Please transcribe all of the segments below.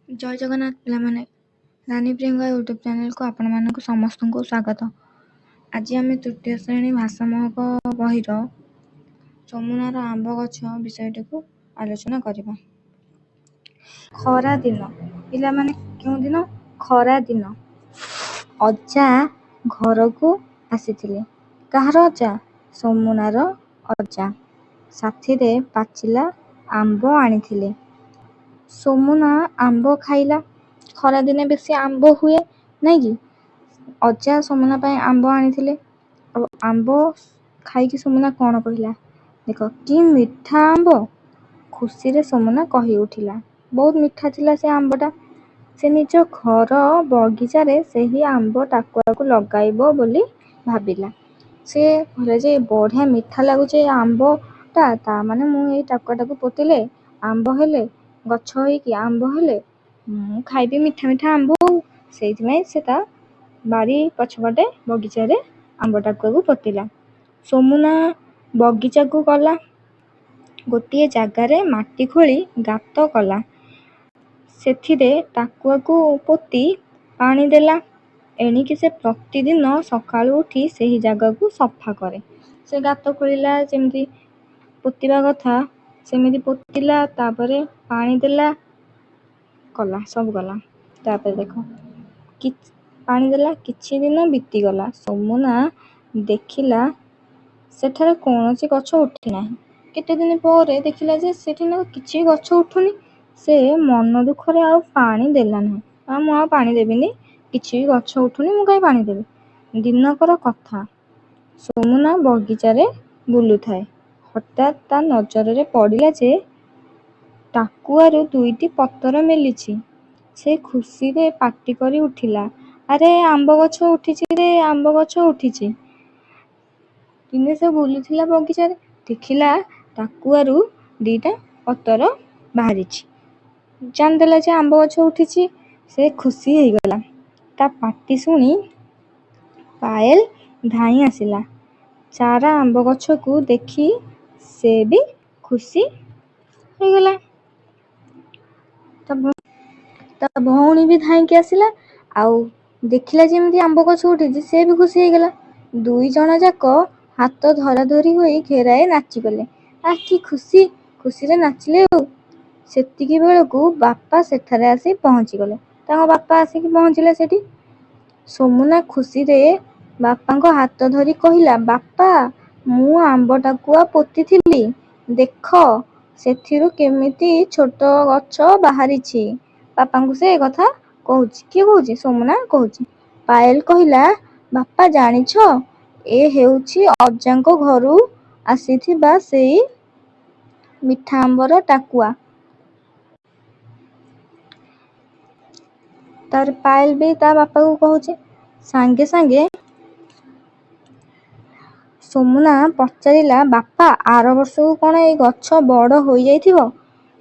ଜୟ ଜଗନ୍ନାଥ ପିଲାମାନେ, ରାନୀ ପ୍ରିୟଙ୍କା ୟୁଟ୍ୟୁବ୍ ଚ୍ୟାନେଲକୁ ଆପଣମାନଙ୍କୁ ସମସ୍ତଙ୍କୁ ସ୍ୱାଗତ। ଆଜି ଆମେ ତୃତୀୟ ଶ୍ରେଣୀ ଭାଷା ମହକ ବହିର ଯମୁନାର ଆମ୍ବ ଗଛ ବିଷୟଟିକୁ ଆଲୋଚନା କରିବା। ଖରା ଦିନ ପିଲାମାନେ, କେଉଁ ଦିନ? ଖରା ଦିନ। ଅଜା ଘରକୁ ଆସିଥିଲେ। କାହାର ଅଜା? ଯମୁନାର ଅଜା। ସାଥିରେ ପାଚିଲା ଆମ୍ବ ଆଣିଥିଲେ। ଯମୁନା ଆମ୍ବ ଖାଇଲା। ଖରାଦିନେ ବେଶୀ ଆମ୍ବ ହୁଏ, ନାଇଁ କି? ଅଜା ଯମୁନା ପାଇଁ ଆମ୍ବ ଆଣିଥିଲେ। ଆଉ ଆମ୍ବ ଖାଇକି ଯମୁନା କ'ଣ କହିଲା? ଦେଖ, କି ମିଠା ଆମ୍ବ! ଖୁସିରେ ଯମୁନା କହି ଉଠିଲା। ବହୁତ ମିଠା ଥିଲା ସେ ଆମ୍ବଟା। ସେ ନିଜ ଘର ବଗିଚାରେ ସେହି ଆମ୍ବ ଟାକୁଆକୁ ଲଗାଇବ ବୋଲି ଭାବିଲା। ସେ କହିଲା ଯେ ବଢ଼ିଆ ମିଠା ଲାଗୁଛି ଏ ଆମ୍ବଟା, ତା ମାନେ ମୁଁ ଏଇ ଟାକୁଆଟାକୁ ପୋତିଲେ ଆମ୍ବ ହେଲେ, ଗଛ ହେଇକି ଆମ୍ବ ହେଲେ ମୁଁ ଖାଇବି ମିଠା ମିଠା ଆମ୍ବ। ସେଇଥିପାଇଁ ସେ ତା ବାଡ଼ି ପଛପଟେ ବଗିଚାରେ ଆମ୍ବ ଟାକୁଆକୁ ପୋତିଲା। ଯମୁନା ବଗିଚାକୁ ଗଲା। ଗୋଟିଏ ଜାଗାରେ ମାଟି ଖୋଳି ଗାତ କଲା। ସେଥିରେ ଟାକୁଆକୁ ପୋତି ପାଣି ଦେଲା। ଏଣିକି ସେ ପ୍ରତିଦିନ ସକାଳୁ ଉଠି ସେହି ଜାଗାକୁ ସଫା କରେ। ସେ ଗାତ ଖୋଳିଲା, ଯେମିତି ପୋତିବା କଥା ସେମିତି ପୋତିଲା, ତାପରେ ପାଣି ଦେଲା, କଲା, ସବୁ କଲା। ତାପରେ ଦେଖ, ପାଣି ଦେଲା। କିଛି ଦିନ ବିତିଗଲା। ଯମୁନା ଦେଖିଲା ସେଠାରେ କୌଣସି ଗଛ ଉଠି ନାହିଁ। କେତେ ଦିନ ପରେ ଦେଖିଲା ଯେ ସେଠି କିଛି ଗଛ ଉଠୁନି। ସେ ମନ ଦୁଃଖରେ ଆଉ ପାଣି ଦେଲା ନାହିଁ। ମୁଁ ଆଉ ପାଣି ଦେବିନି, କିଛି ବି ଗଛ ଉଠୁନି, ମୁଁ କାହିଁ ପାଣି ଦେବି। ଦିନକର କଥା, ଯମୁନା ବଗିଚାରେ ବୁଲୁଥାଏ। ହଠାତ୍ ତା ନଜରରେ ପଡ଼ିଲା ଯେ ଟାକୁଆରୁ ଦୁଇଟି ପତର ମେଲିଛି। ସେ ଖୁସିରେ ପାଟି କରି ଉଠିଲା, ଆରେ ଆମ୍ବ ଗଛ ଉଠିଛି ରେ, ଆମ୍ବ ଗଛ ଉଠିଛି। ଦିନେ ସେ ବୁଲୁଥିଲା ବଗିଚାରେ, ଦେଖିଲା ଟାକୁଆରୁ ଦିଟା ପତର ବାହାରିଛି। ଜାଣିଦେଲା ଯେ ଆମ୍ବ ଗଛ ଉଠିଛି। ସେ ଖୁସି ହେଇଗଲା। ତା ପାଟି ଶୁଣି ପାଏଲ ଧାଇଁ ଆସିଲା। ଚାରା ଆମ୍ବ ଗଛକୁ ଦେଖି ସେ ବି ଖୁସି ହେଇଗଲା। ତା ଭଉଣୀ ବି ଧାଇଁକି ଆସିଲା। ଆଉ ଦେଖିଲା ଯେମିତି ଆମ୍ବ ଗଛ ଉଠିଛି, ସେ ବି ଖୁସି ହେଇଗଲା। ଦୁଇ ଜଣ ଯାକ ହାତ ଧରାଧରି ହୋଇ ଘେରାଏ ନାଚିଗଲେ। କି ଖୁସି! ଖୁସିରେ ନାଚିଲେ। ଆଉ ସେତିକି ବେଳକୁ ବାପା ସେଠାରେ ଆସି ପହଞ୍ଚିଗଲେ। ତାଙ୍କ ବାପା ଆସିକି ପହଞ୍ଚିଲେ ସେଠି। ଯମୁନା ଖୁସିରେ ବାପାଙ୍କ ହାତ ଧରି କହିଲା, ବାପା, ମୁଁ ଆମ୍ବ ଟାକୁଆ ପୋତିଥିଲି, ଦେଖ ସେଥିରୁ କେମିତି ଛୋଟ ଗଛ ବାହାରିଛି। ବାପାଙ୍କୁ ସେ କଥା କହୁଛି। କିଏ କହୁଛି? ଯମୁନା କହୁଛି। ପାଏଲ କହିଲା, ବାପା ଜାଣିଛ, ଏ ହେଉଛି ଅଜାଙ୍କ ଘରୁ ଆସିଥିବା ସେଇ ମିଠା ଆମ୍ବର ଟାକୁଆ। ତାର ପାଏଲ ବି ତା ବାପାକୁ କହୁଛି। ସାଙ୍ଗେ ସାଙ୍ଗେ ଯମୁନା ପଚାରିଲା, ବାପା, ଆର ବର୍ଷକୁ କ'ଣ ଏଇ ଗଛ ବଡ଼ ହୋଇଯାଇଥିବ?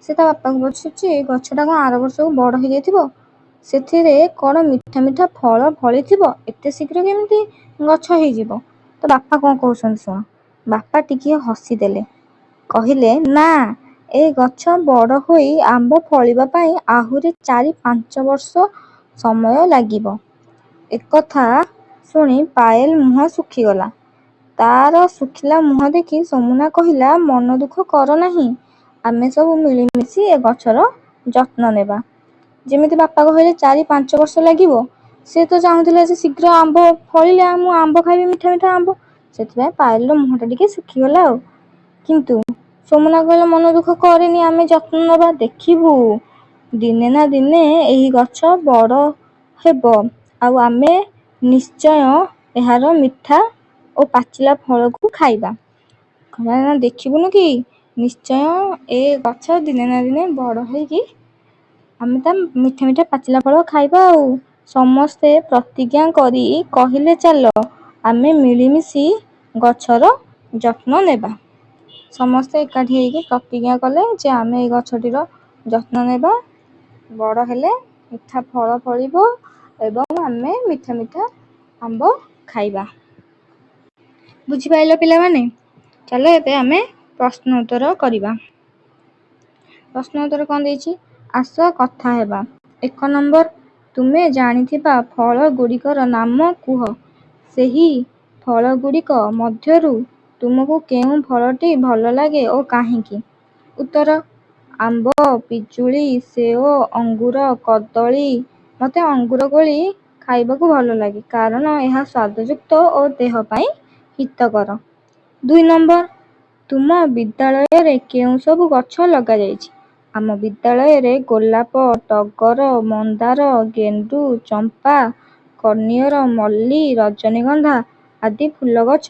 ସେ ତା ବାପାକୁ ପଚାରୁଛି, ଏଇ ଗଛଟା କ'ଣ ଆର ବର୍ଷକୁ ବଡ଼ ହୋଇଯାଇଥିବ? ସେଥିରେ କ'ଣ ମିଠା ମିଠା ଫଳ ଫଳିଥିବ? ଏତେ ଶୀଘ୍ର କେମିତି ଗଛ ହେଇଯିବ? ତ ବାପା କ'ଣ କହୁଛନ୍ତି ଶୁଣ। ବାପା ଟିକିଏ ହସିଦେଲେ। କହିଲେ, ନା, ଏ ଗଛ ବଡ଼ ହୋଇ ଆମ୍ବ ଫଳିବା ପାଇଁ ଆହୁରି 4-5 ବର୍ଷ ସମୟ ଲାଗିବ। ଏକଥା ଶୁଣି ପାଏଲ ମୁହଁ ଶୁଖିଗଲା। ତାର ଶୁଖିଲା ମୁହଁ ଦେଖି ଯମୁନା କହିଲା, ମନ ଦୁଃଖ କର ନାହିଁ, ଆମେ ସବୁ ମିଳିମିଶି ଏ ଗଛର ଯତ୍ନ ନେବା। ଯେମିତି ବାପା କହିଲେ 4-5 ବର୍ଷ ଲାଗିବ, ସେ ତ ଚାହୁଁଥିଲା ଯେ ଶୀଘ୍ର ଆମ୍ବ ଫଳିଲେ ମୁଁ ଆମ୍ବ ଖାଇବି, ମିଠା ମିଠା ଆମ୍ବ। ସେଥିପାଇଁ ପାଏଲର ମୁହଁଟା ଟିକେ ଶୁଖିଗଲା। ଆଉ କିନ୍ତୁ ଯମୁନା କହିଲା, ମନ ଦୁଃଖ କରେନି, ଆମେ ଯତ୍ନ ନେବା। ଦେଖିବୁ ଦିନେ ନା ଦିନେ ଏହି ଗଛ ବଡ଼ ହେବ, ଆଉ ଆମେ ନିଶ୍ଚୟ ଏହାର ମିଠା ଓ ପାଚିଲା ଫଳକୁ ଖାଇବା। କହିଲା, ଦେଖିବୁନୁ କି, ନିଶ୍ଚୟ ଏ ଗଛ ଦିନେ ନା ଦିନେ ବଡ଼ ହେଇକି ଆମେ ତା ମିଠା ମିଠା ପାଚିଲା ଫଳ ଖାଇବା। ଆଉ ସମସ୍ତେ ପ୍ରତିଜ୍ଞା କରି କହିଲେ, ଚାଲ ଆମେ ମିଳିମିଶି ଗଛର ଯତ୍ନ ନେବା। ସମସ୍ତେ ଏକାଠି ହେଇକି ପ୍ରତିଜ୍ଞା କଲେ ଯେ ଆମେ ଏଇ ଗଛଟିର ଯତ୍ନ ନେବା। ବଡ଼ ହେଲେ ମିଠା ଫଳ ଫଳିବ ଏବଂ ଆମେ ମିଠା ମିଠା ଆମ୍ବ ଖାଇବା। ବୁଝିପାରିଲ ପିଲାମାନେ? ଚାଲ ଏବେ ଆମେ ପ୍ରଶ୍ନ ଉତ୍ତର କରିବା। ପ୍ରଶ୍ନ ଉତ୍ତର କ'ଣ ଦେଇଛି? ଆସ କଥା ହେବା। ଏକ ନମ୍ବର, ତୁମେ ଜାଣିଥିବା ଫଳ ଗୁଡ଼ିକର ନାମ କୁହ। ସେହି ଫଳଗୁଡ଼ିକ ମଧ୍ୟରୁ ତୁମକୁ କେଉଁ ଫଳଟି ଭଲ ଲାଗେ ଓ କାହିଁକି? ଉତ୍ତର, ଆମ୍ବ, ପିଜୁଳି, ସେଓ, ଅଙ୍ଗୁର, କଦଳୀ। ମୋତେ ଅଙ୍ଗୁର କୋଳି ଖାଇବାକୁ ଭଲ ଲାଗେ କାରଣ ଏହା ସ୍ୱାଦଯୁକ୍ତ ଓ ଦେହ ପାଇଁ ହିତକର। 2 ନମ୍ବର, ତୁମ ବିଦ୍ୟାଳୟରେ କେଉଁ ସବୁ ଗଛ ଲଗାଯାଇଛି? ଆମ ବିଦ୍ୟାଳୟରେ ଗୋଲାପ, ଟଗର, ମନ୍ଦାର, ଗେଣ୍ଡୁ, ଚମ୍ପା, କନିଅର, ମଲ୍ଲୀ, ରଜନୀଗନ୍ଧା ଆଦି ଫୁଲ ଗଛ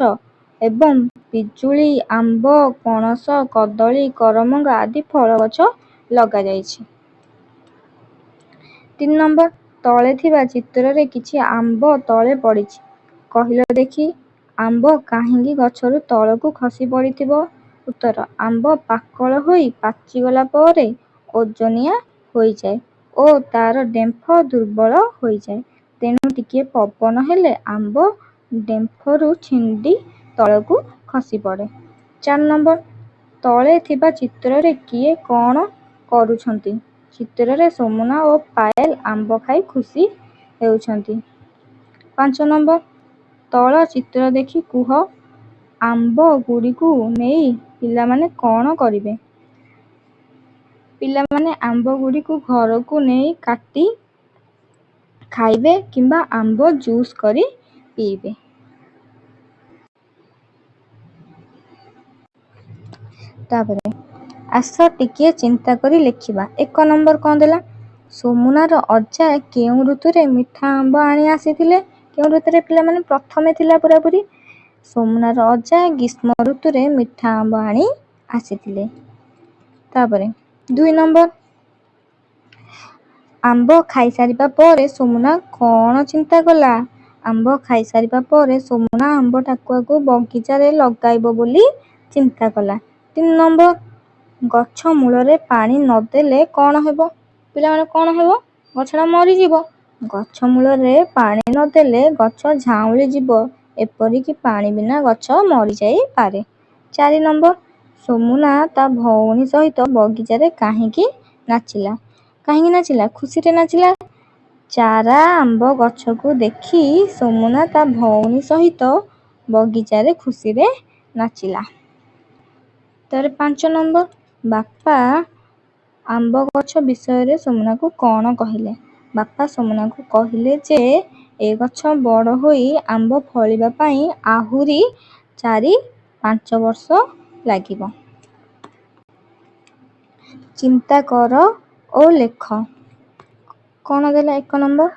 ଏବଂ ପିଜୁଳି, ଆମ୍ବ, ପଣସ, କଦଳୀ, କରମଙ୍ଗା ଆଦି ଫଳ ଗଛ ଲଗାଯାଇଛି। 3 ନମ୍ବର, ତଳେ ଥିବା ଚିତ୍ରରେ କିଛି ଆମ୍ବ ତଳେ ପଡ଼ିଛି। କହିଲ ଦେଖି, ଆମ୍ବ କାହିଁକି ଗଛରୁ ତଳକୁ ଖସି ପଡ଼ିଥିବ? ଉତ୍ତର, ଆମ୍ବ ପାକଳ ହୋଇ ପାଚିଗଲା ପରେ ଓଜନିଆ ହୋଇଯାଏ ଓ ତାର ଡେମ୍ଫ ଦୁର୍ବଳ ହୋଇଯାଏ। ତେଣୁ ଟିକିଏ ପବନ ହେଲେ ଆମ୍ବ ଡେମ୍ଫରୁ ଛିଣ୍ଡି ତଳକୁ ଖସି ପଡ଼େ। 4 ନମ୍ବର, ତଳେ ଥିବା ଚିତ୍ରରେ କିଏ କ'ଣ କରୁଛନ୍ତି? ଚିତ୍ରରେ ସୋମୁନା ଓ ପାୟଲ ଆମ୍ବ ଖାଇ ଖୁସି ହେଉଛନ୍ତି। 5 ନମ୍ବର, ତଳ ଚିତ୍ର ଦେଖି କୁହ, ଆମ୍ବ ଗୁଡ଼ିକୁ ନେଇ ପିଲାମାନେ କ'ଣ କରିବେ? ପିଲାମାନେ ଆମ୍ବ ଗୁଡ଼ିକୁ ଘରକୁ ନେଇ କାଟି ଖାଇବେ କିମ୍ବା ଆମ୍ବ ଜୁସ୍ କରି ପିଇବେ। ତାପରେ ଆସ ଟିକିଏ ଚିନ୍ତା କରି ଲେଖିବା। 1 ନମ୍ବର କ'ଣ ଦେଲା? ସୋମୁନାର ଅଜା କେଉଁ ଋତୁରେ ମିଠା ଆମ୍ବ ଆଣି ଆସିଥିଲେ? କେଉଁ ଋତୁରେ ପିଲାମାନେ? ପ୍ରଥମେ ଥିଲା ପୁରାପୁରି ସୋମୁନାର ଅଜା ଗ୍ରୀଷ୍ମ ଋତୁରେ ମିଠା ଆମ୍ବ ଆଣି ଆସିଥିଲେ। ତାପରେ 2 ନମ୍ବର, ଆମ୍ବ ଖାଇସାରିବା ପରେ ସୋମୁନା କ'ଣ ଚିନ୍ତା କଲା? ଆମ୍ବ ଖାଇସାରିବା ପରେ ସୋମୁନା ଆମ୍ବ ଟାକୁଆକୁ ବଗିଚାରେ ଲଗାଇବ ବୋଲି ଚିନ୍ତା କଲା। 3 ନମ୍ବର, ଗଛ ମୂଳରେ ପାଣି ନ ଦେଲେ କ'ଣ ହେବ? ପିଲାମାନେ କ'ଣ ହେବ? ଗଛଟା ମରିଯିବ। ଗଛ ମୂଳରେ ପାଣି ନ ଦେଲେ ଗଛ ଝାଉଁଳି ଯିବ, ଏପରିକି ପାଣି ବିନା ଗଛ ମରିଯାଇପାରେ। 4 ନମ୍ବର, ସୋମୁନା ତା ଭଉଣୀ ସହିତ ବଗିଚାରେ କାହିଁକି ନାଚିଲା? କାହିଁକି ନାଚିଲା? ଖୁସିରେ ନାଚିଲା। ଚାରା ଆମ୍ବ ଗଛକୁ ଦେଖି ସୋମୁନା ତା ଭଉଣୀ ସହିତ ବଗିଚାରେ ଖୁସିରେ ନାଚିଲା। ତାପରେ 5 ନମ୍ବର, ବାପା ଆମ୍ବ ଗଛ ବିଷୟରେ ସୋମୁନାକୁ କ'ଣ କହିଲେ? ବାପା ସୋମୁନାକୁ କହିଲେ ଯେ ଏ ଗଛ ବଡ଼ ହୋଇ ଆମ୍ବ ଫଳିବା ପାଇଁ ଆହୁରି 4-5 ବର୍ଷ ଲାଗିବ। ଚିନ୍ତା କର ଓ ଲେଖ। କ'ଣ ଦେଲା? 1 ନମ୍ବର,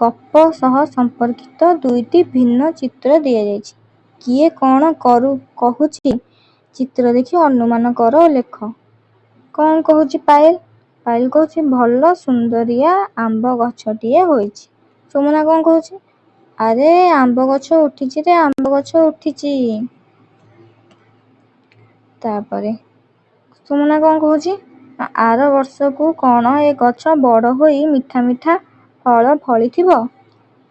ଗପ ସହ ସମ୍ପର୍କିତ 2ଟି ଭିନ୍ନ ଚିତ୍ର ଦିଆଯାଇଛି। କିଏ କ'ଣ କହୁଛି? ଚିତ୍ର ଦେଖି ଅନୁମାନ କର ଓ ଲେଖ। କ'ଣ କହୁଛି ପାୟଲ? ପାୟଲ କହୁଛି ଭଲ ସୁନ୍ଦରିଆ ଆମ୍ବ ଗଛଟିଏ ହୋଇଛି। ସୋମୁନା କ'ଣ କହୁଛି? ଆରେ ଆମ୍ବ ଗଛ ଉଠିଛି ରେ, ଆମ୍ବ ଗଛ ଉଠିଛି। ତାପରେ ସୋମୁନା କ'ଣ କହୁଛି? ଆର ବର୍ଷକୁ କ'ଣ ଏ ଗଛ ବଡ଼ ହୋଇ ମିଠା ମିଠା ଫଳ ଫଳିଥିବ।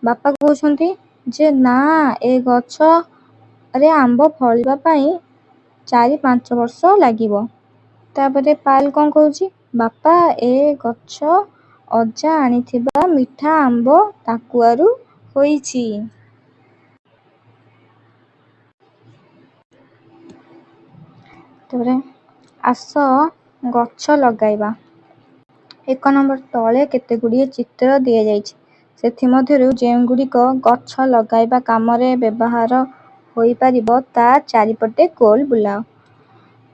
ବାପା କହୁଛନ୍ତି ଯେ ନା, ଏ ଗଛରେ ଆମ୍ବ ଫଳିବା ପାଇଁ 4-5 ବର୍ଷ ଲାଗିବ। ତାପରେ ପାୟଲ କ'ଣ କହୁଛି? ବାପା, ଏ ଗଛ ଅଜା ଆଣିଥିବା ମିଠା ଆମ୍ବ ଟାକୁଆରୁ ହୋଇଛି। ତାପରେ ଆସ ଗଛ ଲଗାଇବା। 1 ନମ୍ବର, ତଳେ କେତେଗୁଡ଼ିଏ ଚିତ୍ର ଦିଆଯାଇଛି। ସେଥିମଧ୍ୟରୁ ଯେଉଁଗୁଡ଼ିକ ଗଛ ଲଗାଇବା କାମରେ ବ୍ୟବହାର ହୋଇପାରିବ ତା ଚାରିପଟେ ଗୋଲ ବୁଲାଅ।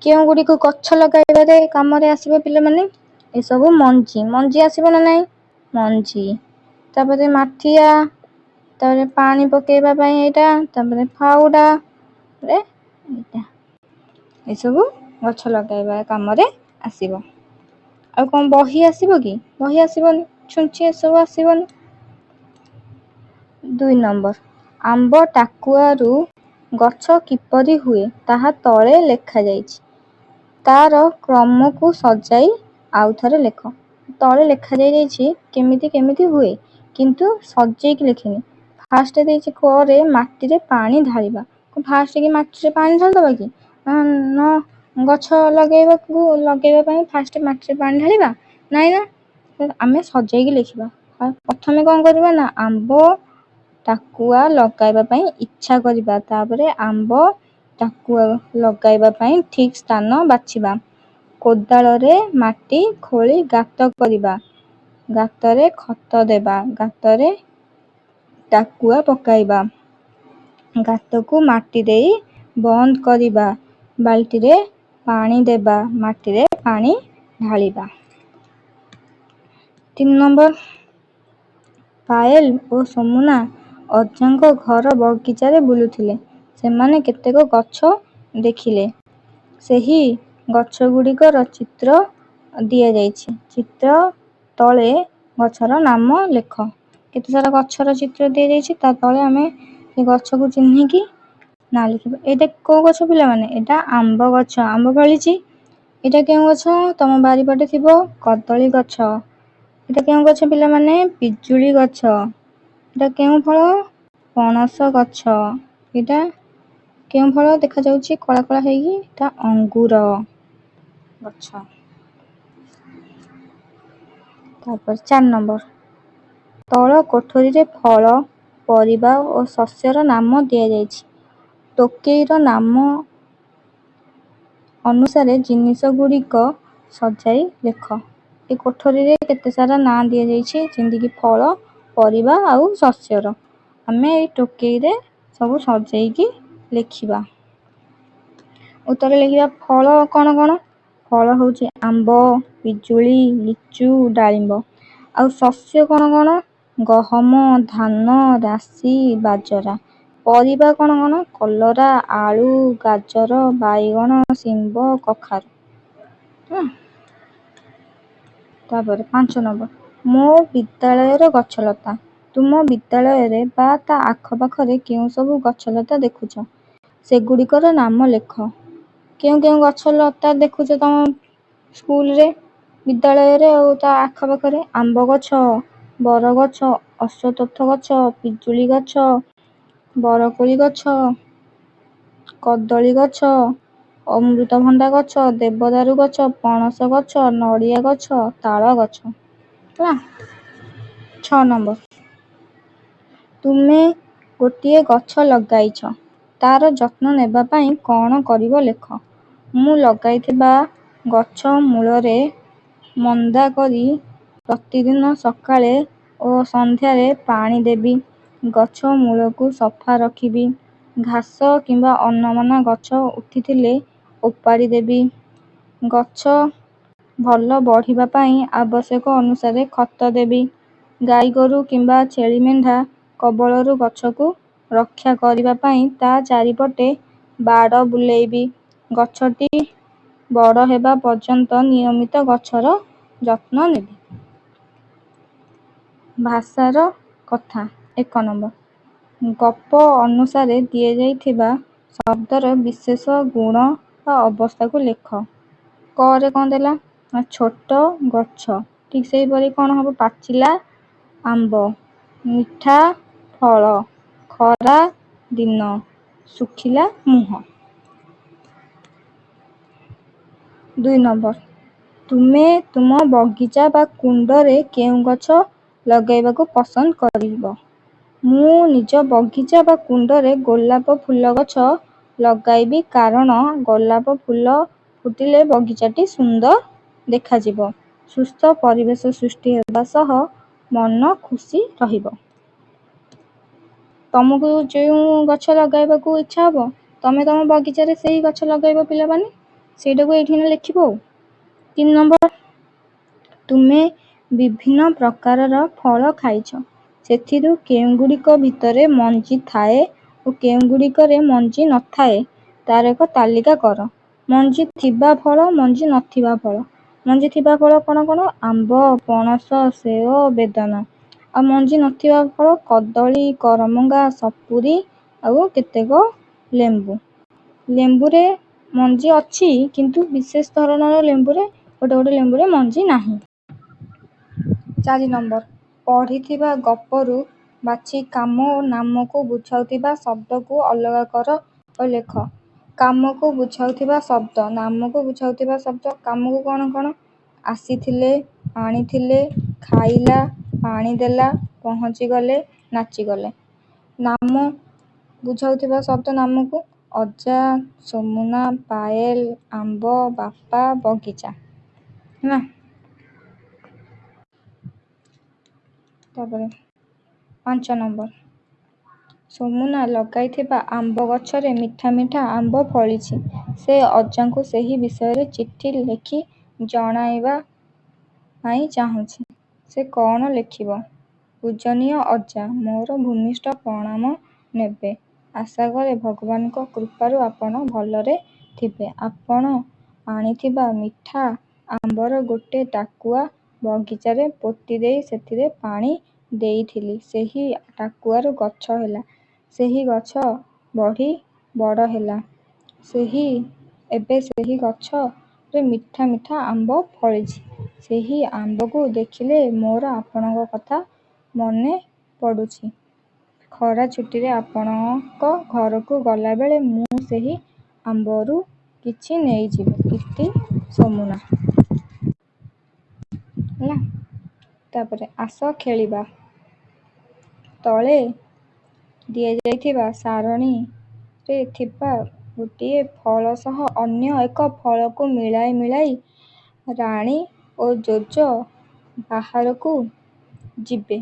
କେଉଁଗୁଡ଼ିକ ଗଛ ଲଗାଇବାରେ କାମରେ ଆସିବ ପିଲାମାନେ? ଏସବୁ ମଞ୍ଜି ଆସିବ ନା ନାହିଁ? ମଞ୍ଜି। ତାପରେ ମାଠିଆ, ତାପରେ ପାଣି ପକେଇବା ପାଇଁ ଏଇଟା, ତାପରେ ଫାଉଡ଼ା, ଏଇଟା। ଏସବୁ ଗଛ ଲଗାଇବା କାମରେ ଆସିବ। ଆଉ କ'ଣ ବହି ଆସିବ କି? ବହି ଆସିବନି। ଛୁଞ୍ଚି ଏସବୁ ଆସିବନି। 2 ନମ୍ବର, ଆମ୍ବ ଟାକୁଆରୁ ଗଛ କିପରି ହୁଏ ତାହା ତଳେ ଲେଖାଯାଇଛି। ତାର କ୍ରମକୁ ସଜାଇ ଆଉଥରେ ଲେଖ। ତଳେ ଲେଖାଯାଇଛି କେମିତି କେମିତି ହୁଏ, କିନ୍ତୁ ସଜେଇକି ଲେଖିନି। ଫାଷ୍ଟ ଦେଇଛି କରେ ମାଟିରେ ପାଣି ଢାଳିବା। ଫାଷ୍ଟ କି ମାଟିରେ ପାଣି ଢାଳିଦେବା କି? ଗଛ ଲଗେଇବା ପାଇଁ ଫାଷ୍ଟ ମାଟିରେ ପାଣି ଢାଳିବା? ନାଇଁ ନା। ଆମେ ସଜେଇକି ଲେଖିବା। ପ୍ରଥମେ କ'ଣ କରିବା ନା ଆମ୍ବ ଟାକୁଆ ଲଗାଇବା ପାଇଁ ଇଚ୍ଛା କରିବା, ତାପରେ ଆମ୍ବ ଟାକୁଆ ଲଗାଇବା ପାଇଁ ଠିକ୍ ସ୍ଥାନ ବାଛିବା। କୋଦାଳରେ ମାଟି ଖୋଳି ଗାତ କରିବା, ଗାତରେ ଖତ ଦେବା, ଗାତରେ ଟାକୁଆ ପକାଇବା, ଗାତକୁ ମାଟି ଦେଇ ବନ୍ଦ କରିବା, ବାଲ୍ଟିରେ ପାଣି ଦେବା, ମାଟିରେ ପାଣି ଢାଳିବା। 3 ନମ୍ବର, ପାଏଲ ଓ ଯମୁନା ଅଜାଙ୍କ ଘର ବଗିଚାରେ ବୁଲୁଥିଲେ। ସେମାନେ କେତେକ ଗଛ ଦେଖିଲେ। ସେହି ଗଛଗୁଡ଼ିକର ଚିତ୍ର ଦିଆଯାଇଛି। ଚିତ୍ର ତଳେ ଗଛର ନାମ ଲେଖ। କେତେ ସାରା ଗଛର ଚିତ୍ର ଦିଆଯାଇଛି, ତା ତଳେ ଆମେ ସେ ଗଛକୁ ଚିହ୍ନିକି ନାଁ ଲେଖିବା। ଏଇଟା କୋଉ ଗଛ ପିଲାମାନେ? ଏଇଟା ଆମ୍ବ ଗଛ, ଆମ୍ବ ଫଳିଛି। ଏଇଟା କେଉଁ ଗଛ? ତମ ବାରିପଟେ ଥିବ କଦଳୀ ଗଛ। ଏଇଟା କେଉଁ ଗଛ ପିଲାମାନେ? ପିଜୁଳି ଗଛ। ଏଇଟା କେଉଁ ଫଳ? ପଣସ ଗଛ। ଏଇଟା କେଉଁ ଫଳ ଦେଖାଯାଉଛି କଳା କଳା ହେଇକି? ଏଇଟା ଅଙ୍ଗୁର ଗଛ। ତାପରେ 4 ନମ୍ବର, ତଳ କୋଠରୀରେ ଫଳ, ପରିବା ଓ ଶସ୍ୟର ନାମ ଦିଆଯାଇଛି। ଟୋକେଇର ନାମ ଅନୁସାରେ ଜିନିଷ ଗୁଡ଼ିକ ସଜାଇ ଲେଖ। ଏ କୋଠରୀରେ କେତେ ସାରା ନାଁ ଦିଆଯାଇଛି, ଯେମିତିକି ଫଳ, ପରିବା ଆଉ ଶସ୍ୟର। ଆମେ ଏଇ ଟୋକେଇରେ ସବୁ ସଜେଇକି ଲେଖିବା। ଉତ୍ତର ଲେଖିବା। ଫଳ କ'ଣ କ'ଣ? ଫଳ ହେଉଛି ଆମ୍ବ, ପିଜୁଳି, ଲିଚୁ, ଡାଳିମ୍ବ। ଆଉ ଶସ୍ୟ କ'ଣ କ'ଣ? ଗହମ, ଧାନ, ରାଶି, ବାଜରା। ପରିବା କ'ଣ କ'ଣ? କଲରା, ଆଳୁ, ଗାଜର, ବାଇଗଣ, ଶିମ୍ବ, କଖାରୁ। ତାପରେ 5 ନମ୍ବର, ମୋ ବିଦ୍ୟାଳୟର ଗଛଲତା। ତୁମ ବିଦ୍ୟାଳୟରେ ବା ତା ଆଖପାଖରେ କେଉଁ ସବୁ ଗଛଲତା ଦେଖୁଛ, ସେଗୁଡ଼ିକର ନାମ ଲେଖ। କେଉଁ କେଉଁ ଗଛଲତା ଦେଖୁଛ ତମ ସ୍କୁଲରେ, ବିଦ୍ୟାଳୟରେ ଆଉ ତା ଆଖପାଖରେ? ଆମ୍ବ ଗଛ, ବରଗଛ, ଅଶ୍ୱତଥ ଗଛ, ପିଜୁଳି ଗଛ, ବରକୋଳି ଗଛ, କଦଳୀ ଗଛ, ଅମୃତଭଣ୍ଡା ଗଛ, ଦେବଦାରୁ ଗଛ, ପଣସ ଗଛ, ନଡ଼ିଆ ଗଛ, ତାଳ ଗଛ। ହେଲା। 6 ନମ୍ବର, ତୁମେ ଗୋଟିଏ ଗଛ ଲଗାଇଛ, ତାର ଯତ୍ନ ନେବା ପାଇଁ କ'ଣ କରିବ ଲେଖ। ମୁଁ ଲଗାଇଥିବା ଗଛ ମୂଳରେ ମନ୍ଦା କରି ପ୍ରତିଦିନ ସକାଳେ ଓ ସନ୍ଧ୍ୟାରେ ପାଣି ଦେବି। ଗଛ ମୂଳକୁ ସଫା ରଖିବି। ଘାସ କିମ୍ବା ଅନାବନା ଗଛ ଉଠିଥିଲେ ଓପାଡ଼ି ଦେବି। ଗଛ ଭଲ ବଢ଼ିବା ପାଇଁ ଆବଶ୍ୟକ ଅନୁସାରେ ଖତ ଦେବି। ଗାଈଗୋରୁ କିମ୍ବା ଛେଳି ମେଣ୍ଢା କବଳରୁ ଗଛକୁ ରକ୍ଷା କରିବା ପାଇଁ ତା ଚାରିପଟେ ବାଡ଼ ବୁଲେଇବି। ଗଛଟି ବଡ଼ ହେବା ପର୍ଯ୍ୟନ୍ତ ନିୟମିତ ଗଛର ଯତ୍ନ ନେବି। ଭାଷାର କଥା। 1 ନମ୍ବର, ଗପ ଅନୁସାରେ ଦିଆଯାଇଥିବା ଶବ୍ଦର ବିଶେଷ ଗୁଣ ବା ଅବସ୍ଥାକୁ ଲେଖ। କ ରେ କ'ଣ ଦେଲା? ଛୋଟ ଗଛ। ଠିକ୍ ସେହିପରି କ'ଣ ହେବ? ପାଚିଲା ଆମ୍ବ, ମିଠା ଫଳ, ଖରା ଦିନ, ଶୁଖିଲା ମୁହଁ। 2 ନମ୍ବର, ତୁମେ ତୁମ ବଗିଚା ବା କୁଣ୍ଡରେ କେଉଁ ଗଛ ଲଗାଇବାକୁ ପସନ୍ଦ କରିବ? ମୁଁ ନିଜ ବଗିଚା ବା କୁଣ୍ଡରେ ଗୋଲାପ ଫୁଲ ଗଛ ଲଗାଇବି, କାରଣ ଗୋଲାପ ଫୁଲ ଫୁଟିଲେ ବଗିଚାଟି ସୁନ୍ଦର ଦେଖାଯିବ। ସୁସ୍ଥ ପରିବେଶ ସୃଷ୍ଟି ହେବା ସହ ମନ ଖୁସି ରହିବ। ତମକୁ ଯେଉଁ ଗଛ ଲଗାଇବାକୁ ଇଚ୍ଛା ହେବ, ତମେ ତମ ବଗିଚାରେ ସେଇ ଗଛ ଲଗାଇବ ପିଲାମାନେ। ସେଇଟାକୁ ଏଇଠି ଲେଖିବ। 3 ନମ୍ବର, ତୁମେ ବିଭିନ୍ନ ପ୍ରକାରର ଫଳ ଖାଇଛ, ସେଥିରୁ କେଉଁଗୁଡ଼ିକ ଭିତରେ ମଞ୍ଜି ଥାଏ ଓ କେଉଁଗୁଡ଼ିକରେ ମଞ୍ଜି ନଥାଏ, ତାର ଏକ ତାଲିକା କର। ମଞ୍ଜି ଥିବା ଫଳ, ମଞ୍ଜି ନଥିବା ଫଳ। ମଞ୍ଜି ଥିବା ଫଳ କ'ଣ କ'ଣ? ଆମ୍ବ, ପଣସ, ସେଓ, ବେଦନା। ଆଉ ମଞ୍ଜି ନଥିବା ଫଳ କଦଳୀ, କରମଙ୍ଗା, ସପୁରୀ ଆଉ କେତେକ ଲେମ୍ବୁ। ଲେମ୍ବୁରେ ମଞ୍ଜି ଅଛି, କିନ୍ତୁ ବିଶେଷ ଧରଣର ଲେମ୍ବୁରେ ଗୋଟେ ଗୋଟେ ଲେମ୍ବୁରେ ମଞ୍ଜି ନାହିଁ। 4 ନମ୍ବର, ପଢ଼ିଥିବା ଗପରୁ ବାଛି କାମ ଓ ନାମକୁ ବୁଝାଉଥିବା ଶବ୍ଦକୁ ଅଲଗା କର ଓ ଲେଖ। କାମକୁ ବୁଝାଉଥିବା ଶବ୍ଦ, ନାମକୁ ବୁଝାଉଥିବା ଶବ୍ଦ। କାମକୁ କ'ଣ କ'ଣ? ଆସିଥିଲେ, ଆଣିଥିଲେ, ଖାଇଲା, ପାଣି ଦେଲା, ପହଞ୍ଚିଗଲେ, ନାଚିଗଲେ। ନାମ ବୁଝାଉଥିବା ଶବ୍ଦ ନାମକୁ ଅଜା, ସୋମୁନା, ପାଏଲ, ଆମ୍ବ, ବାପା, ବଗିଚା ହେଲା। ତାପରେ 5 ନମ୍ବର, ସୋମୁନା ଲଗାଇଥିବା ଆମ୍ବ ଗଛରେ ମିଠା ମିଠା ଆମ୍ବ ଫଳିଛି। ସେ ଅଜାଙ୍କୁ ସେହି ବିଷୟରେ ଚିଠି ଲେଖି ଜଣାଇବା ପାଇଁ ଚାହୁଁଛି। ସେ କ'ଣ ଲେଖିବ? ପୂଜନୀୟ ଅଜା, ମୋର ଭୂମିଷ୍ଠ ପ୍ରଣାମ ନେବେ। ଆଶା କରେ ଭଗବାନଙ୍କ କୃପାରୁ ଆପଣ ଭଲରେ ଥିବେ। ଆପଣ ଆଣିଥିବା ମିଠା ଆମ୍ବର ଗୋଟେ ଟାକୁଆ ବଗିଚାରେ ପୋତି ଦେଇ ସେଥିରେ ପାଣି ଦେଇଥିଲି। ସେହି ଟାକୁଆରୁ ଗଛ ହେଲା। ସେହି ଗଛ ବଢ଼ି ବଡ଼ ହେଲା। ଏବେ ସେହି ଗଛରେ ମିଠା ମିଠା ଆମ୍ବ ଫଳିଛି। ସେହି ଆମ୍ବକୁ ଦେଖିଲେ ମୋର ଆପଣଙ୍କ କଥା ମନେ ପଡ଼ୁଛି। ଖରା ଛୁଟିରେ ଆପଣଙ୍କ ଘରକୁ ଗଲାବେଳେ ମୁଁ ସେହି ଆମ୍ବରୁ କିଛି ନେଇଯିବି। ଇତି ସୋମୁନା ହେଲା। ତାପରେ ଆସ ଖେଳିବା। ତଳେ ଦିଆଯାଇଥିବା ସାରଣୀରେ ଥିବା ଗୋଟିଏ ଫଳ ସହ ଅନ୍ୟ ଏକ ଫଳକୁ ମିଳାଇ ରାଣୀ ଓ ଜେଜ ବାହାରକୁ ଯିବେ।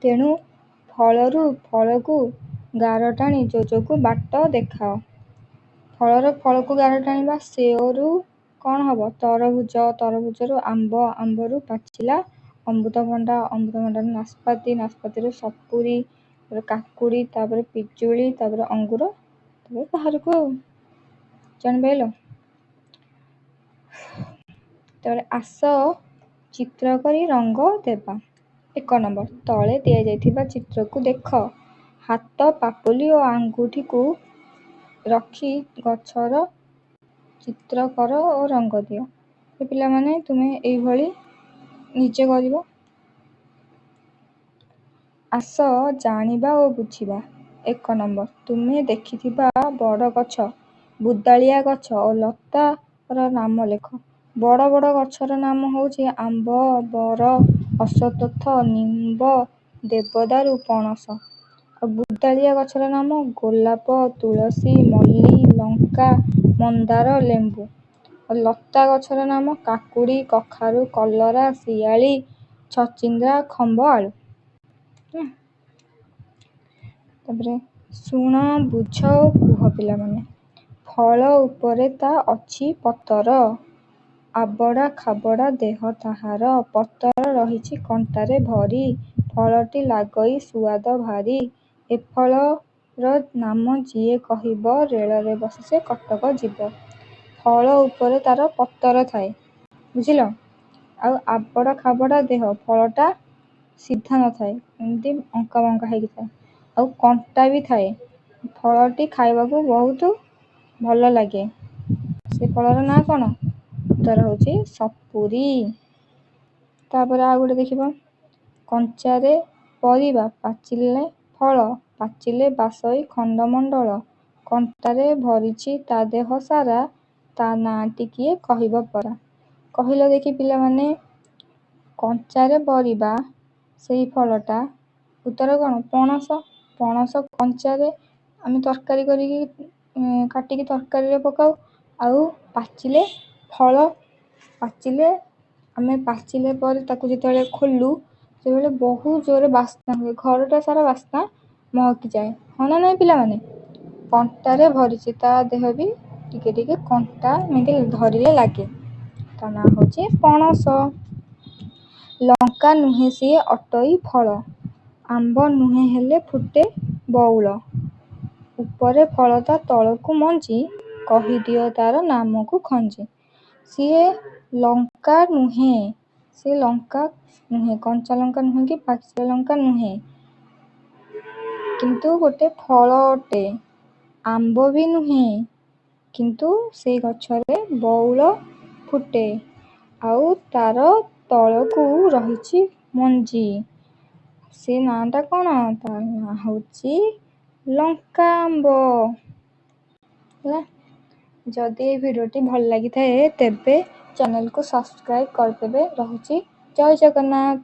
ତେଣୁ ଫଳରୁ ଫଳକୁ ଗାର ଟାଣି ଜେଜକୁ ବାଟ ଦେଖାଅ। ଫଳକୁ ଗାର ଟାଣିବା। ସେଓରୁ କ'ଣ ହବ? ତରଭୁଜ, ତରଭୁଜରୁ ଆମ୍ବ, ଆମ୍ବରୁ ପାଚିଲା ଅମୃତଭଣ୍ଡା, ଅମୃତଭଣ୍ଡାରୁ ନାସପାତି, ନାସପାତିରୁ ସପୁରୀ, ତାପରେ କାକୁଡ଼ି, ତାପରେ ପିଜୁଳି, ତାପରେ ଅଙ୍ଗୁର, ତାପରେ ବାହାରକୁ ଜାଣିପାରିଲ। ତାପରେ ଆସ ଚିତ୍ର କରି ରଙ୍ଗ ଦେବା। 1 ନମ୍ବର, ତଳେ ଦିଆଯାଇଥିବା ଚିତ୍ରକୁ ଦେଖ। ହାତ, ପାପୁଲି ଓ ଆଙ୍ଗୁଠିକୁ ରଖି ଗଛର ଚିତ୍ର କର ଓ ରଙ୍ଗ ଦିଅ। ପିଲାମାନେ ତୁମେ ଏଇଭଳି ନିଜେ କରିବ। ଆସ ଜାଣିବା ଓ ବୁଝିବା। 1 ନମ୍ବର, ତୁମେ ଦେଖିଥିବା ବଡ଼ ଗଛ, ବୁଦାଳିଆ ଗଛ ଓ ଲତାର ନାମ ଲେଖ। ବଡ଼ ବଡ଼ ଗଛର ନାମ ହେଉଛି ଆମ୍ବ, ବର, ଅଶ୍ୱତ୍ଥ, ନିମ୍ବ, ଦେବଦାରୁ, ପଣସ। ଆଉ ବୁଦାଳିଆ ଗଛର ନାମ ଗୋଲାପ, ତୁଳସୀ, ମଲ୍ଲୀ, ଲଙ୍କା, ମନ୍ଦାର, ଲେମ୍ବୁ। ଆଉ ଲତା ଗଛର ନାମ କାକୁଡ଼ି, କଖାରୁ, କଲରା, ଶିଆଳି, ଛଚିନ୍ଦ୍ରା, ଖମ୍ବ, ଆଳୁ। ତାପରେ ଶୁଣ, ବୁଝ ଓ କୁହ ପିଲାମାନେ। ଫଳ ଉପରେ ତା ଅଛି ପତର, ଆବଡ଼ା ଖାବଡ଼ା ଦେହ ତାହାର, ପତର ରହିଛି କଣ୍ଟାରେ ଭରି, ଫଳଟି ଲାଗଇ ସୁଆଦ ଭାରି। ଏ ଫଳର ନାମ ଯିଏ କହିବ, ରେଳରେ ବସି ସେ କଟକ ଯିବ। ଫଳ ଉପରେ ତାର ପତର ଥାଏ, ବୁଝିଲ। ଆଉ ଆବଡ଼ା ଖାବଡ଼ା ଦେହ, ଫଳଟା ସିଧା ନଥାଏ, ଏମିତି ଅଙ୍କା ବଙ୍କା ହେଇକି ଥାଏ। ଆଉ କଣ୍ଟା ବି ଥାଏ। ଫଳଟି ଖାଇବାକୁ ବହୁତ ଭଲ ଲାଗେ। ସେ ଫଳର ନାଁ କ'ଣ? ଉତ୍ତର ହେଉଛି ସପୁରୀ। ତାପରେ ଆଉ ଗୋଟେ ଦେଖିବ, କଞ୍ଚାରେ ପରିବା, ପାଚିଲେ ଫଳ, ପାଚିଲେ ବାସଇ ଖଣ୍ଡମଣ୍ଡଳ, କଣ୍ଟାରେ ଭରିଛି ତା ଦେହ ସାରା, ତା ନାଁଟି କିଏ କହିବ ପରା। କହିଲ ଦେଖି ପିଲାମାନେ। କଞ୍ଚାରେ ପରିବା, ସେଇ ଫଳଟା। ଉତ୍ତର କ'ଣ? ପଣସ। ପଣସ କଞ୍ଚାରେ ଆମେ ତରକାରୀ କରିକି କାଟିକି ତରକାରୀରେ ପକାଉ। ଆଉ ପାଚିଲେ ଫଳ, ଆମେ ପାଚିଲେ ପରେ ତାକୁ ଯେତେବେଳେ ଖୋଲୁ, ସେତେବେଳେ ବହୁତ ଜୋରରେ ବାସ୍ନା ହୁଏ। ଘରଟା ସାରା ବାସ୍ନା ମହକିଯାଏ। ହଁ ନା ନାଇଁ ପିଲାମାନେ? କଣ୍ଟାରେ ଭରିଛି, ତା ଦେହ ବି ଟିକେ ଟିକେ କଣ୍ଟା ଏମିତି ଧରିଲେ ଲାଗେ। ତା ନାଁ ହେଉଛି ପଣସ। ଲଙ୍କା ନୁହେଁ ସିଏ ଅଟୋଇ ଫଳ, ଆମ୍ବ ନୁହେଁ ହେଲେ ଫୁଟେ ବଉଳ। ଉପରେ ଫଳ ତା ତଳକୁ ମଞ୍ଜି, କହିଦିଅ ତାର ନାମକୁ ଖଞ୍ଜି। ସିଏ ଲଙ୍କା ନୁହେଁ, କଞ୍ଚା ଲଙ୍କା ନୁହେଁ କି ପାଚିଲା ଲଙ୍କା ନୁହେଁ, କିନ୍ତୁ ଗୋଟେ ଫଳ ଅଟେ। ଆମ୍ବ ବି ନୁହେଁ, କିନ୍ତୁ ସେଇ ଗଛରେ ବଉଳ ଫୁଟେ। ଆଉ ତାର ତଳକୁ ରହିଛି ମଞ୍ଜି। ସେ ନାଁଟା କ'ଣ? ତା ନାଁ ହେଉଛି ଲଙ୍କା ଆମ୍ବ ହେଲା। ଯଦି এই ଭିଡ଼ିଓଟି ଭଲ ଲାଗିଥାଏ ତେବେ ଚ୍ୟାନେଲକୁ ସବସ୍କ୍ରାଇବ୍ କରିଦେବେ। ରହୁଛି। ଜୟ ଜଗନ୍ନାଥ।